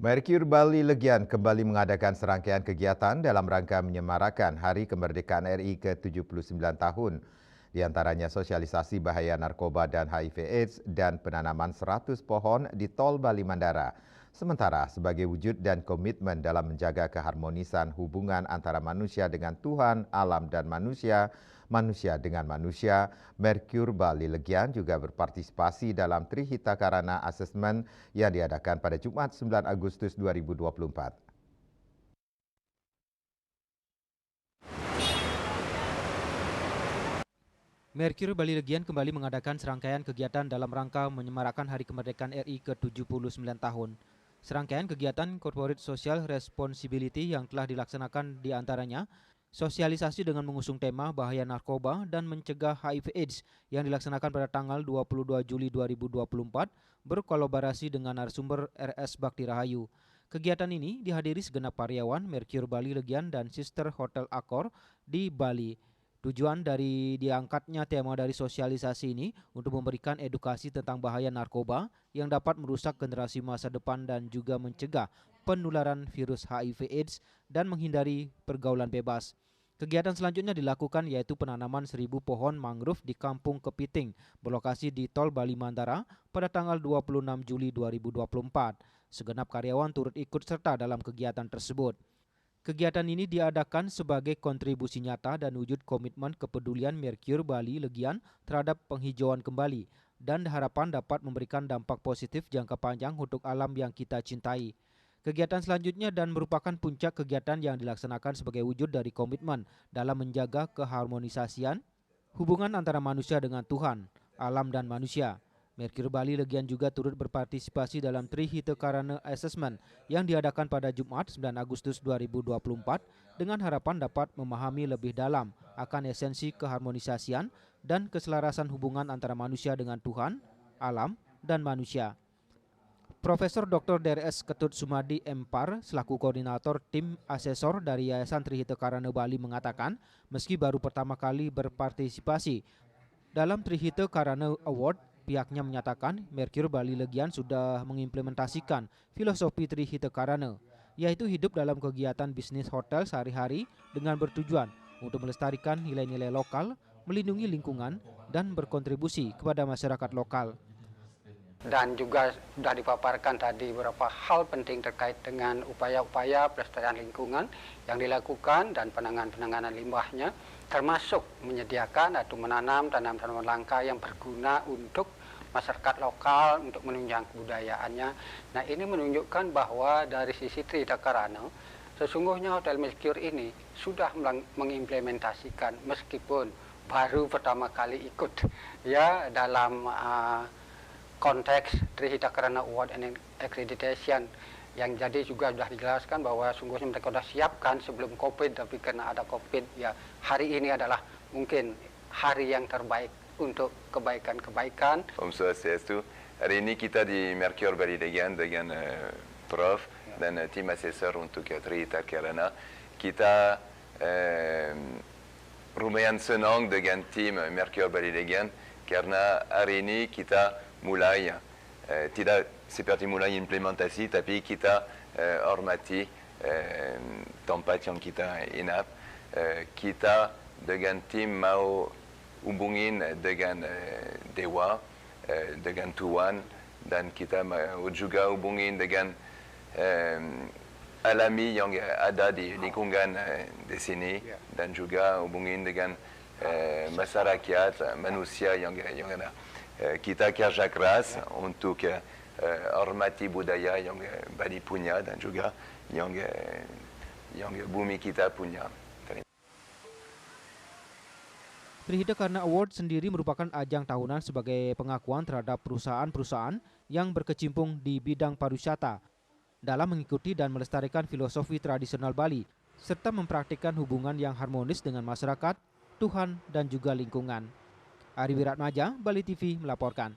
Merkur Bali Legian kembali mengadakan serangkaian kegiatan dalam rangka menyemarakan Hari Kemerdekaan RI ke-79 tahun. Di antaranya sosialisasi bahaya narkoba dan HIV/AIDS dan penanaman 100 pohon di Tol Bali Mandara. Sementara sebagai wujud dan komitmen dalam menjaga keharmonisan hubungan antara manusia dengan Tuhan, alam dan manusia, manusia dengan manusia, Merkur Bali Legian juga berpartisipasi dalam Trihita Karana Assessment yang diadakan pada Jumat 9 Agustus 2024. Merkur Bali Legian kembali mengadakan serangkaian kegiatan dalam rangka menyemarakan Hari Kemerdekaan RI ke-79 tahun. Serangkaian kegiatan Corporate Social Responsibility yang telah dilaksanakan di antaranya sosialisasi dengan mengusung tema bahaya narkoba dan mencegah HIV/AIDS yang dilaksanakan pada tanggal 22 Juli 2024 berkolaborasi dengan narasumber RS Bakti Rahayu. Kegiatan ini dihadiri segenap karyawan Merkur Bali Legian dan Sister Hotel Accor di Bali. Tujuan dari diangkatnya tema dari sosialisasi ini untuk memberikan edukasi tentang bahaya narkoba yang dapat merusak generasi masa depan dan juga mencegah penularan virus HIV/AIDS dan menghindari pergaulan bebas. Kegiatan selanjutnya dilakukan yaitu penanaman 1.000 pohon mangrove di Kampung Kepiting berlokasi di Tol Bali Mandara pada tanggal 26 Juli 2024. Segenap karyawan turut ikut serta dalam kegiatan tersebut. Kegiatan ini diadakan sebagai kontribusi nyata dan wujud komitmen kepedulian Merkur Bali Legian terhadap penghijauan kembali dan harapan dapat memberikan dampak positif jangka panjang untuk alam yang kita cintai. Kegiatan selanjutnya dan merupakan puncak kegiatan yang dilaksanakan sebagai wujud dari komitmen dalam menjaga keharmonisasian hubungan antara manusia dengan Tuhan, alam dan manusia. Merkur Bali Legian juga turut berpartisipasi dalam Trihita Karana Assessment yang diadakan pada Jumat 9 Agustus 2024 dengan harapan dapat memahami lebih dalam akan esensi keharmonisasian dan keselarasan hubungan antara manusia dengan Tuhan, alam, dan manusia. Profesor Dr. DRS Ketut Sumadi Empar selaku koordinator tim asesor dari Yayasan Trihita Karana Bali mengatakan meski baru pertama kali berpartisipasi dalam Trihita Karana Award, pihaknya menyatakan Merkur Bali Legian sudah mengimplementasikan filosofi Trihita Karana, yaitu hidup dalam kegiatan bisnis hotel sehari-hari dengan bertujuan untuk melestarikan nilai-nilai lokal, melindungi lingkungan, dan berkontribusi kepada masyarakat lokal. Dan juga sudah dipaparkan tadi beberapa hal penting terkait dengan upaya-upaya pelestarian lingkungan yang dilakukan dan penanganan limbahnya, termasuk menyediakan atau menanam tanaman-tanaman langka yang berguna untuk masyarakat lokal untuk menunjang kebudayaannya. Nah, ini menunjukkan bahwa dari sisi Trihita Karana, sesungguhnya Hotel Merkur ini sudah mengimplementasikan meskipun baru pertama kali ikut ya dalam konteks Trihita Karana Award and Accreditation yang jadi juga sudah dijelaskan bahwa sungguhnya mereka sudah siapkan sebelum COVID, tapi karena ada COVID ya hari ini adalah mungkin hari yang terbaik untuk kebaikan-kebaikan. Om Swastiastu. Hari ini kita di Merkur Bali Legian dengan Prof dan tim asesor untuk Trihita Karana. Kita lumayan senang dengan tim Merkur Bali Legian karena hari ini kita mulai tidak seperti mulai implementasi, tapi kita hormati tempat yang kita inap. Kita dengan tim mau hubungin dengan Dewa, dengan Tuhan, dan kita mau juga hubungin dengan alami yang ada di lingkungan di sini, dan juga hubungin dengan masyarakat, manusia yang ada. Kita kerja keras untuk hormati budaya yang Bali punya dan juga yang bumi kita punya. Trihita Karana Award sendiri merupakan ajang tahunan sebagai pengakuan terhadap perusahaan-perusahaan yang berkecimpung di bidang pariwisata dalam mengikuti dan melestarikan filosofi tradisional Bali serta mempraktikkan hubungan yang harmonis dengan masyarakat, Tuhan, dan juga lingkungan. Ari Wiratmaja, Bali TV melaporkan.